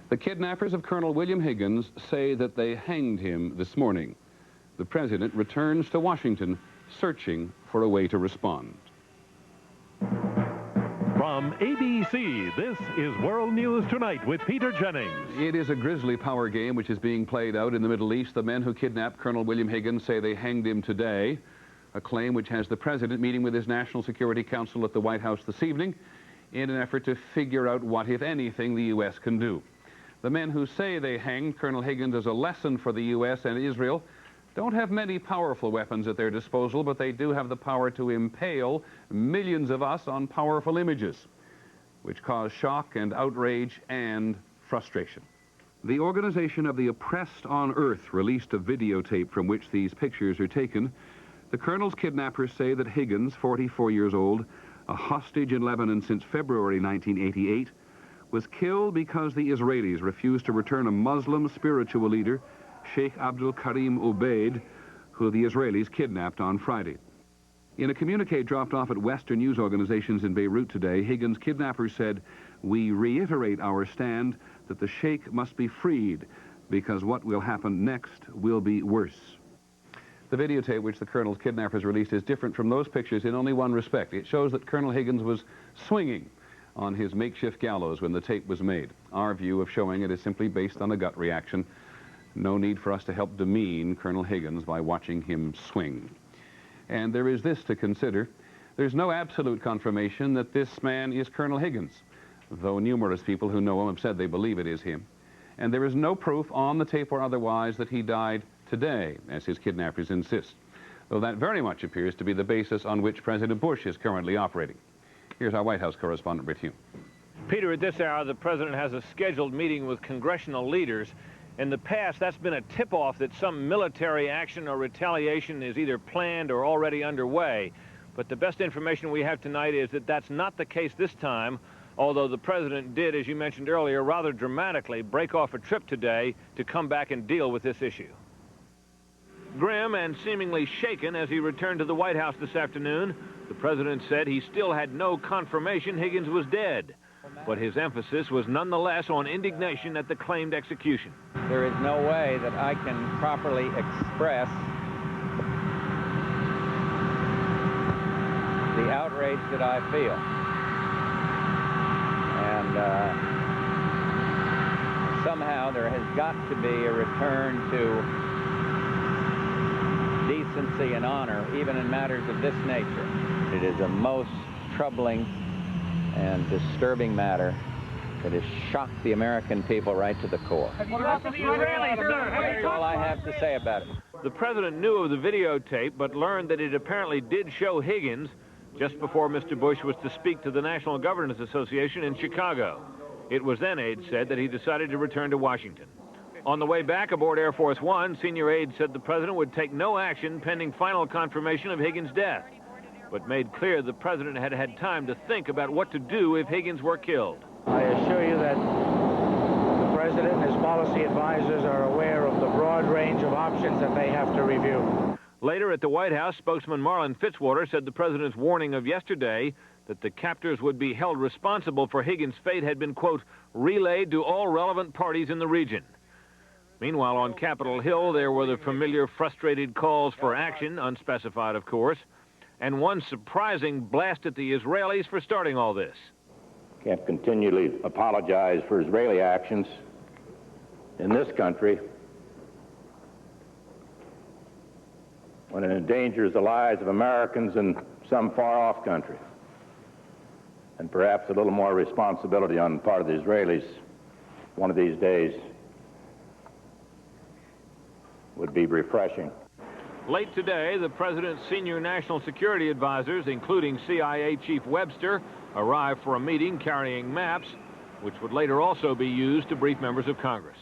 The kidnappers of Colonel William Higgins say that they hanged him this morning. The president returns to Washington, searching for a way to respond. From ABC, this is World News Tonight with Peter Jennings. It is a grisly power game which is being played out in the Middle East. The men who kidnapped Colonel William Higgins say they hanged him today, a claim which has the president meeting with his National Security Council at the White House this evening in an effort to figure out what, if anything, the U.S. can do. The men who say they hanged Colonel Higgins as a lesson for the U.S. and Israel don't have many powerful weapons at their disposal, but they do have the power to impale millions of us on powerful images, which cause shock and outrage and frustration. The Organization of the Oppressed on Earth released a videotape from which these pictures are taken. The colonel's kidnappers say that Higgins, 44 years old, a hostage in Lebanon since February 1988, was killed because the Israelis refused to return a Muslim spiritual leader, Sheikh Abdul Karim Ubaid, who the Israelis kidnapped on Friday. In a communique dropped off at Western news organizations in Beirut today, Higgins' kidnappers said, "We reiterate our stand that the Sheikh must be freed because what will happen next will be worse." The videotape which the colonel's kidnappers released is different from those pictures in only one respect. It shows that Colonel Higgins was swinging on his makeshift gallows when the tape was made. Our view of showing it is simply based on a gut reaction. No need for us to help demean Colonel Higgins by watching him swing. And there is this to consider. There's no absolute confirmation that this man is Colonel Higgins, though numerous people who know him have said they believe it is him. And there is no proof on the tape or otherwise that he died today, as his kidnappers insist, though that very much appears to be the basis on which President Bush is currently operating. Here's our White House correspondent, Britt Hume. Peter, at this hour, the president has a scheduled meeting with congressional leaders. In the past, that's been a tip-off that some military action or retaliation is either planned or already underway. But the best information we have tonight is that that's not the case this time, although the president did, as you mentioned earlier, rather dramatically break off a trip today to come back and deal with this issue. Grim and seemingly shaken as he returned to the White House this afternoon, the president said he still had no confirmation Higgins was dead. But his emphasis was nonetheless on indignation at the claimed execution. There is no way that I can properly express the outrage that I feel. And somehow there has got to be a return to decency and honor, even in matters of this nature. It is a most troubling and disturbing matter that has shocked the American people right to the core. That's all I have to say about it. The president knew of the videotape, but learned that it apparently did show Higgins just before Mr. Bush was to speak to the National Governors Association in Chicago. It was then, Aide said, that he decided to return to Washington. On the way back aboard Air Force One, senior aide said the president would take no action pending final confirmation of Higgins' death, but made clear the president had had time to think about what to do if Higgins were killed. I assure you that the president and his policy advisors are aware of the broad range of options that they have to review. Later at the White House, spokesman Marlin Fitzwater said the president's warning of yesterday that the captors would be held responsible for Higgins' fate had been, quote, relayed to all relevant parties in the region. Meanwhile, on Capitol Hill, there were the familiar frustrated calls for action, unspecified, of course, and one surprising blast at the Israelis for starting all this. Can't continually apologize for Israeli actions in this country when it endangers the lives of Americans in some far-off country. And perhaps a little more responsibility on the part of the Israelis one of these days would be refreshing. Late today, the president's senior national security advisors, including CIA Chief Webster, arrived for a meeting carrying maps, which would later also be used to brief members of Congress.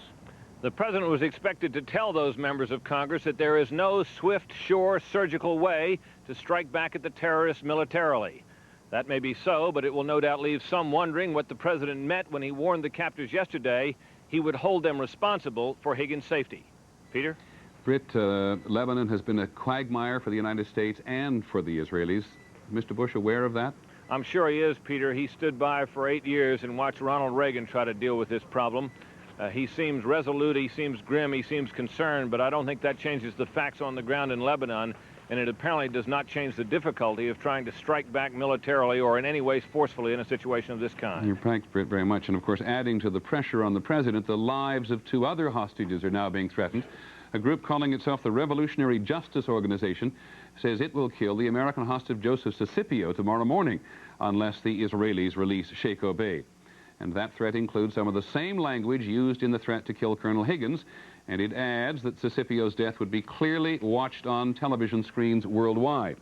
The president was expected to tell those members of Congress that there is no swift, sure, surgical way to strike back at the terrorists militarily. That may be so, but it will no doubt leave some wondering what the president meant when he warned the captors yesterday he would hold them responsible for Higgins' safety. Peter? Britt, Lebanon has been a quagmire for the United States and for the Israelis. Mr. Bush aware of that? I'm sure he is, Peter. He stood by for 8 years and watched Ronald Reagan try to deal with this problem. He seems resolute, he seems grim, he seems concerned, but I don't think that changes the facts on the ground in Lebanon, and it apparently does not change the difficulty of trying to strike back militarily or in any way forcefully in a situation of this kind. You're thanks, Britt, very much. And, of course, adding to the pressure on the president, the lives of 2 other hostages are now being threatened. A group calling itself the Revolutionary Justice Organization says it will kill the American hostage Joseph Sicipio tomorrow morning unless the Israelis release Sheikh Obeid. And that threat includes some of the same language used in the threat to kill Colonel Higgins, and it adds that Sicipio's death would be clearly watched on television screens worldwide.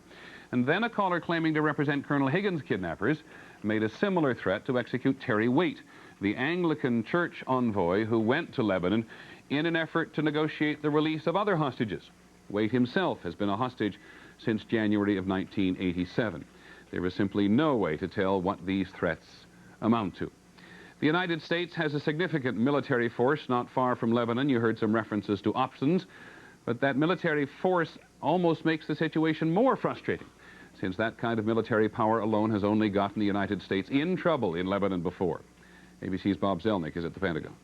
And then a caller claiming to represent Colonel Higgins' kidnappers made a similar threat to execute Terry Waite, the Anglican church envoy who went to Lebanon in an effort to negotiate the release of other hostages. Waite himself has been a hostage since January of 1987. There is simply no way to tell what these threats amount to. The United States has a significant military force not far from Lebanon. You heard some references to options, but that military force almost makes the situation more frustrating, since that kind of military power alone has only gotten the United States in trouble in Lebanon before. ABC's Bob Zelnick is at the Pentagon.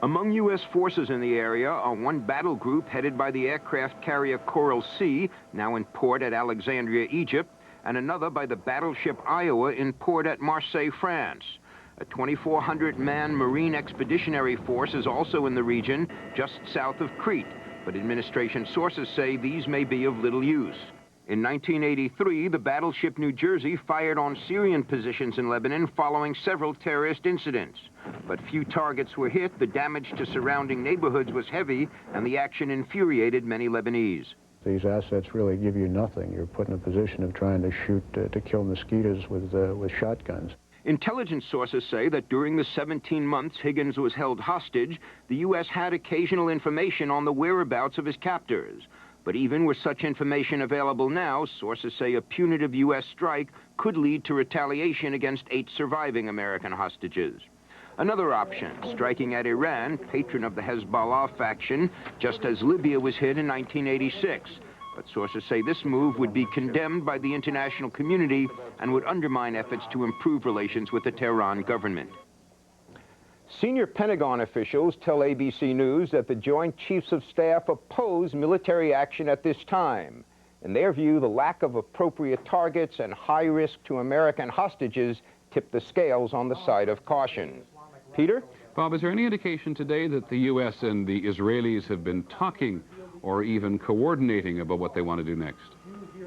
Among U.S. forces in the area are one battle group headed by the aircraft carrier Coral Sea, now in port at Alexandria, Egypt, and another by the battleship Iowa in port at Marseille, France. A 2,400-man Marine Expeditionary Force is also in the region, just south of Crete, but administration sources say these may be of little use. In 1983, the battleship New Jersey fired on Syrian positions in Lebanon following several terrorist incidents. But few targets were hit, the damage to surrounding neighborhoods was heavy, and the action infuriated many Lebanese. These assets really give you nothing. You're put in a position of trying to shoot to kill mosquitoes with shotguns. Intelligence sources say that during the 17 months Higgins was held hostage, the U.S. had occasional information on the whereabouts of his captors. But even with such information available now, sources say a punitive U.S. strike could lead to retaliation against 8 surviving American hostages. Another option, striking at Iran, patron of the Hezbollah faction, just as Libya was hit in 1986. But sources say this move would be condemned by the international community and would undermine efforts to improve relations with the Tehran government. Senior Pentagon officials tell ABC News that the Joint Chiefs of Staff oppose military action at this time. In their view, the lack of appropriate targets and high risk to American hostages tip the scales on the side of caution. Peter? Bob, is there any indication today that the U.S. and the Israelis have been talking or even coordinating about what they want to do next?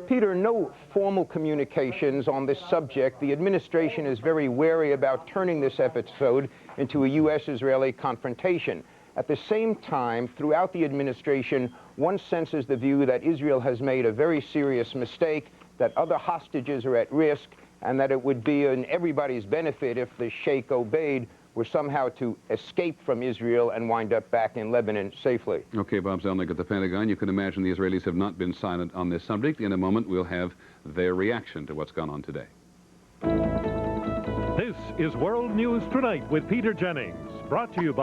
Peter, no formal communications on this subject. The administration is very wary about turning this episode into a U.S.-Israeli confrontation. At the same time, throughout the administration, one senses the view that Israel has made a very serious mistake, that other hostages are at risk, and that it would be in everybody's benefit if the Sheikh Obeid were somehow to escape from Israel and wind up back in Lebanon safely. Okay, Bob Zelnick at the Pentagon. You can imagine the Israelis have not been silent on this subject. In a moment, we'll have their reaction to what's gone on today. This is World News Tonight with Peter Jennings, brought to you by